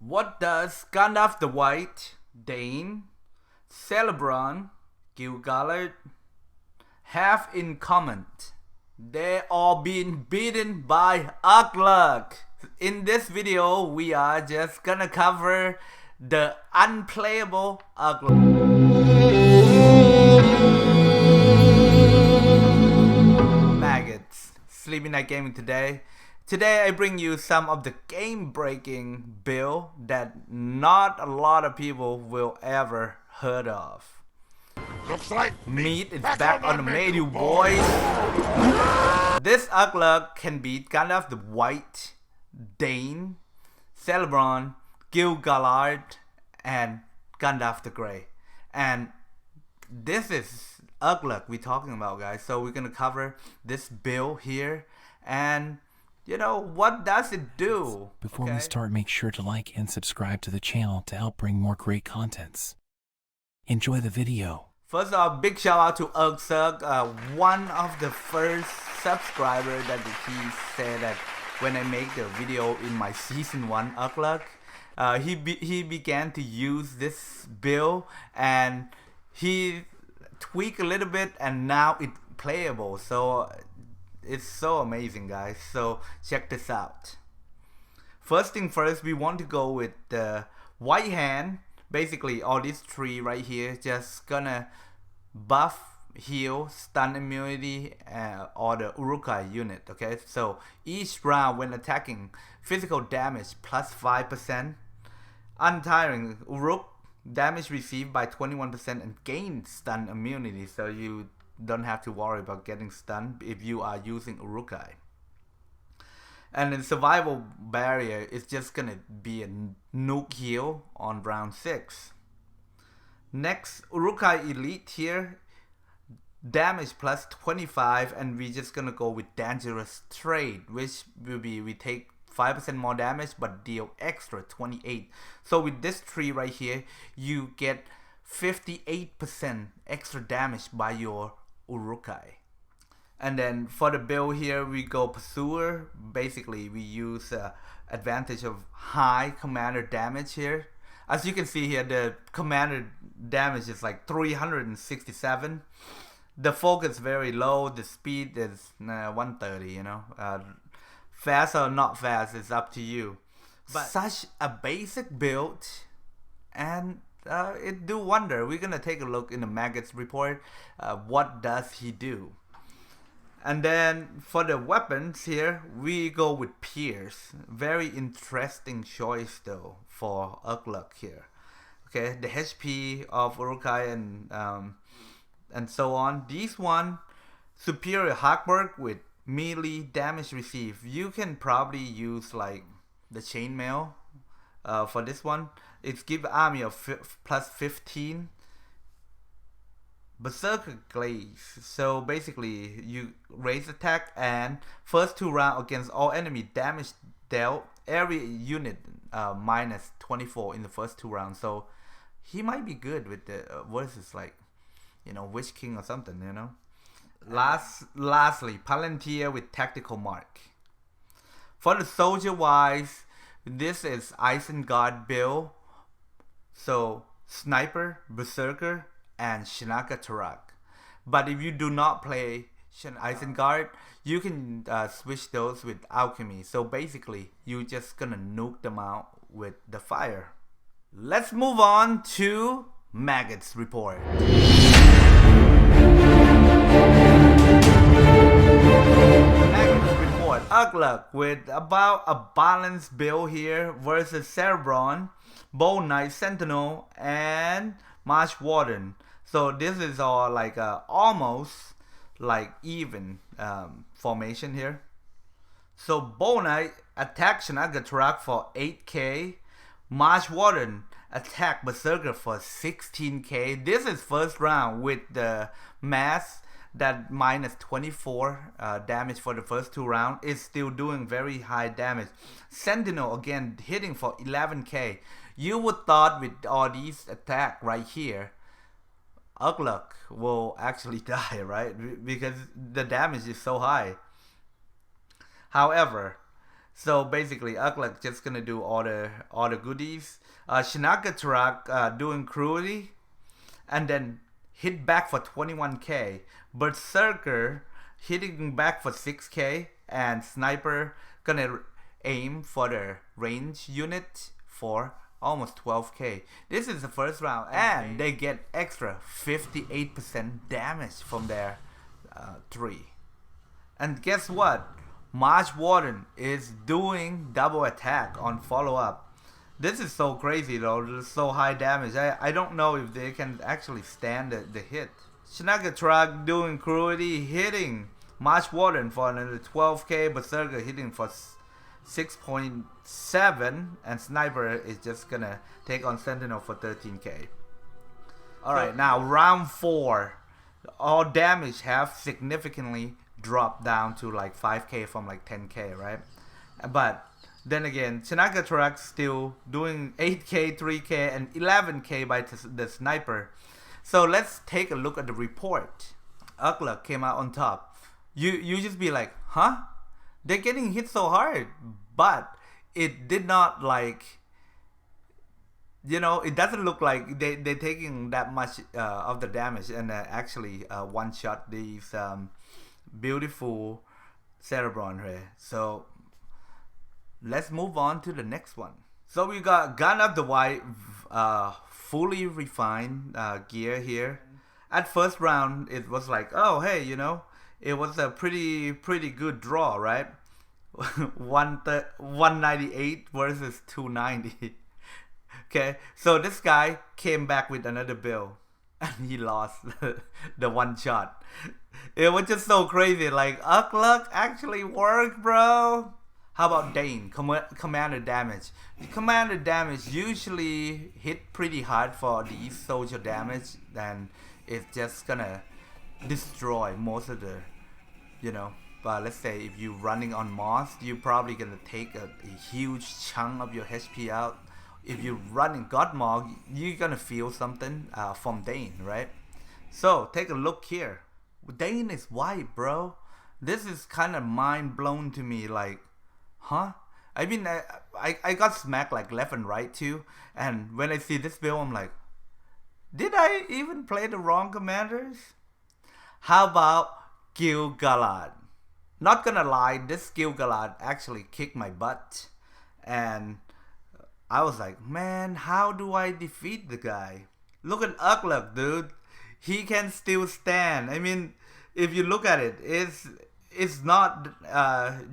What does Gandalf the White, Dane, Celeborn, Gil Galad have in common? They all been beaten by Ugluk. In this video, we are just gonna cover the unplayable Ugluk. Maggots, Sleepynight Gaming today. Today I bring you some of the game-breaking build that not a lot of people will ever heard of. Looks like Meat is back on the menu, boys. This Ugluk can beat Gandalf the White, Dane, Celeborn, Gil Galad, and Gandalf the Grey. And this is Ugluk we're talking about, guys. So we're gonna cover this build here, and you know, what does it do? Before we start, make sure to like and subscribe to the channel to help bring more great contents. Enjoy the video. First off, big shout out to Ugluk, one of the first subscribers that he said that when I make the video in my season 1 Ugluk, he began to use this build and he tweaked a little bit and now it's playable. So it's so amazing, guys. So check this out. First thing first, we want to go with the white hand. Basically all these three right here just gonna buff, heal, stun immunity, or the Urukai unit. Okay, so each round when attacking, physical damage plus 5%, untiring Ugluk, damage received by 21%, and gain stun immunity, so you don't have to worry about getting stunned if you are using Urukai. And then survival barrier is just gonna be a nuke heal on round 6. Next, Urukai elite here, damage plus 25, and we just gonna go with dangerous trade, which will be we take 5% more damage but deal extra 28. So with this tree right here, you get 58% extra damage by your Urukai. And then for the build here, we go Pursuer. Basically we use advantage of high commander damage here. As you can see here, the commander damage is like 367. The focus very low, the speed is 130, you know. Fast or not fast is up to you. But such a basic build, and it do wonder. We're gonna take a look in the Maggots report. What does he do? And then for the weapons here, we go with Pierce. Very interesting choice though for Ugluk here. Okay, the HP of Urukai and so on. These one, superior Hackwork with melee damage received. You can probably use like the chainmail for this one. It's give army of plus 15. Berserker Glaze. So basically you raise attack and first 2 rounds against all enemy damage dealt, every unit minus 24 in the first 2 rounds. So he might be good with the versus like, you know, Witch King or something, you know. Lastly, Palantir with tactical mark. For the soldier wise, this is Isengard build. So sniper, berserker, and Shinaka Tarak. But if you do not play Isengard, you can switch those with alchemy. So basically you just gonna nuke them out with the fire. Let's move on to Maggots report. Maggots report. Ugluk with about a balanced build here versus Celeborn, Bold Knight, Sentinel, and Marsh Warden. So this is all like almost like even formation here. So Bold Knight attack Shinaka Tarak for 8k. Marsh Warden attack Berserker for 16k. This is first round with the mass that minus 24 damage for the first 2 rounds. Is still doing very high damage. Sentinel again hitting for 11k. You would thought with all these attack right here, Ugluk will actually die, right? Because the damage is so high. However, So basically, Ugluk just gonna do all the goodies. Shinaka doing cruelty, and then hit back for 21k. Berserker hitting back for 6k, and Sniper gonna aim for the range unit for almost 12k. This is the first round, and they get extra 58% damage from their 3. And guess what? Marsh Warden is doing double attack on follow up. This is so crazy though, this is so high damage. I don't know if they can actually stand the hit. Shinaka doing cruelty, hitting Marsh Warden for another 12k, Berserker hitting for 6.7, and Sniper is just gonna take on Sentinel for 13k. Alright, now round 4. All damage have significantly dropped down to like 5k from like 10k, right? But then again, Shinaka still doing 8k, 3k, and 11k by the Sniper. So let's take a look at the report. Ugluk came out on top. You just be like, huh? They're getting hit so hard, but it did not like, you know, it doesn't look like they're taking that much of the damage and actually one-shot these beautiful Cerebron here. So let's move on to the next one. So we got Gandalf the White, fully refined gear here. At first round, it was like, oh hey, you know, it was a pretty good draw, right? 198 versus 290. Okay, so this guy came back with another build, and he lost the one shot. It was just so crazy. Like, Ugluk actually worked, bro. How about Dane? Commander damage. Commander damage usually hit pretty hard for these social damage, and it's just gonna destroy most of the, you know. But let's say if you're running on Moss, you're probably gonna take a huge chunk of your HP out. If you're running Godmog, you're gonna feel something from Dane, right? So take a look here. Dane is white, bro. This is kind of mind blown to me. Like, huh? I mean, I got smacked like left and right too. And when I see this build, I'm like, did I even play the wrong commanders? How about Gil Galad? Not gonna lie, this Gil Galad actually kicked my butt. And I was like, man, how do I defeat the guy? Look at Ugluk, dude. He can still stand. I mean, if you look at it, it's not,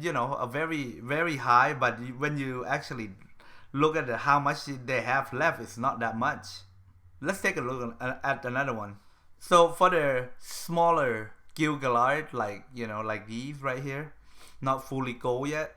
you know, a very high. But when you actually look at how much they have left, it's not that much. Let's take a look at another one. So for the smaller Gil Galad, like, you know, like these right here, not fully gold yet,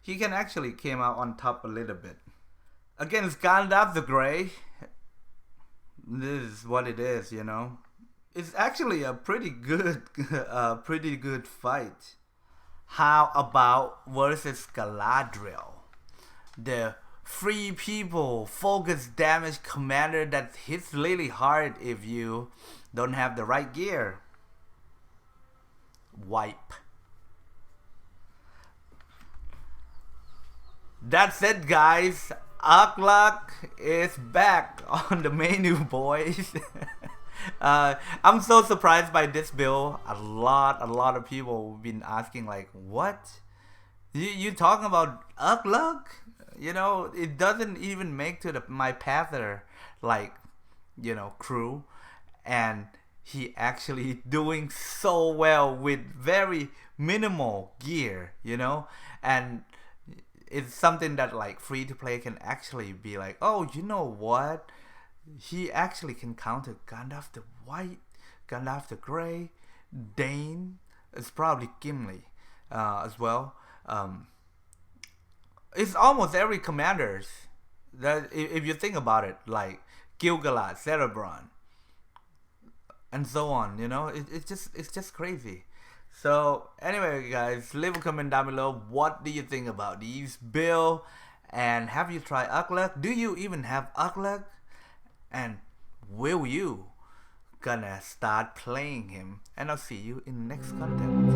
he can actually came out on top a little bit. Against Gandalf the Grey, this is what it is, you know. It's actually a pretty good fight. How about versus Galadriel, the free people focus damage commander that hits really hard if you don't have the right gear? Wipe. That's it, guys. Ugluk is back on the menu, boys. I'm so surprised by this build. A lot of people have been asking like, what? You talking about Ugluk? You know, it doesn't even make to my Pather, like, you know, crew, and he actually doing so well with very minimal gear, you know, and it's something that like free to play can actually be like, oh, you know what? He actually can counter Gandalf the White, Gandalf the Grey, Dane. It's probably Gimli as well. It's almost every commanders that, if you think about it, like Gil Galad, Cerebron, and so on. You know, it's just crazy. So anyway, guys, leave a comment down below. What do you think about these build? And have you tried Ugluk? Do you even have Ugluk? And will you gonna start playing him? And I'll see you in the next content.